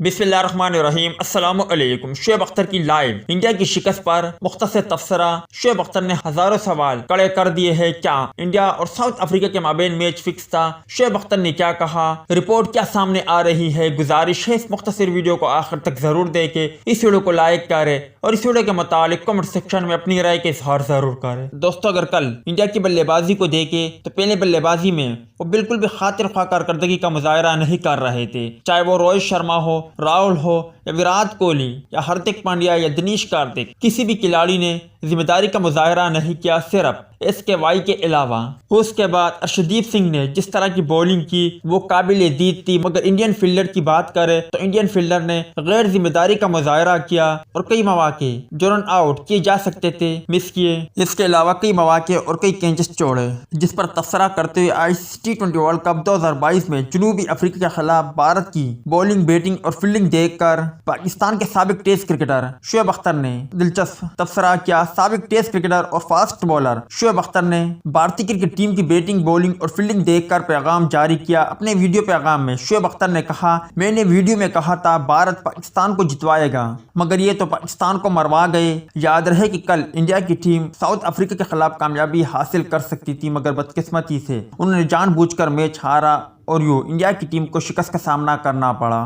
बिस्मिल्लाहिर्रहमानिर्रहीम। अस्सलाम वालेकुम। शुएब अख्तर की लाइव इंडिया की शिकस्त पर मुख्तसर तबसरा। शुएब अख्तर ने हजारों सवाल खड़े कर दिए हैं। क्या इंडिया और साउथ अफ्रीका के माबेन मैच फिक्स था? शुएब अख्तर ने क्या कहा? रिपोर्ट क्या सामने आ रही है? गुजारिश है इस मुख्तसर वीडियो को आखिर तक जरूर देखें। इस वीडियो को लाइक करें और इस वीडियो के मुतालिक कमेंट सेक्शन में अपनी राय का इजहार जरूर करें। दोस्तों, अगर कल इंडिया की बल्लेबाजी को देखें तो पहले बल्लेबाजी में वो बिल्कुल भी खातिर ख्वाह कारकर्दगी का मुजाहरा नहीं कर रहे थे। चाहे वो रोहित शर्मा हो, राहुल हो या विराट कोहली या हार्दिक पांड्या या दिनेश कार्तिक, किसी भी खिलाड़ी ने जिम्मेदारी का मुजाहरा नहीं किया, सिर्फ SKY के अलावा। उसके बाद अर्शदीप सिंह ने जिस तरह की बॉलिंग की वो काबिल दीद थी, मगर इंडियन फील्डर की बात करें तो इंडियन फील्डर ने गैर जिम्मेदारी का मुजाहरा किया और कई मौके जो रन आउट किए जा सकते थे मिस किए। इसके अलावा कई मौके और कई कैचेस छोड़े, जिस पर तबसरा करते हुए ICC T20 वर्ल्ड कप 2022 में जनूबी अफ्रीका के खिलाफ भारत की बॉलिंग, बैटिंग और फील्डिंग देखकर पाकिस्तान के साबिक टेस्ट क्रिकेटर शुएब अख्तर ने दिलचस्प तबसरा किया। साबिक टेस्ट क्रिकेटर और फास्ट बॉलर शुएब अख्तर ने भारतीय क्रिकेट टीम की बैटिंग, बॉलिंग और फील्डिंग देखकर पैगाम जारी किया। अपने वीडियो पैगाम में शुएब अख्तर ने कहा, मैंने वीडियो में कहा था भारत पाकिस्तान को जितवाएगा, मगर ये तो पाकिस्तान को मरवा गए। याद रहे कि कल इंडिया की टीम साउथ अफ्रीका के खिलाफ कामयाबी हासिल कर सकती थी, मगर बदकिस्मती से उन्होंने जानबूझकर मैच हारा और यूं इंडिया की टीम को शिकस्त का सामना करना पड़ा।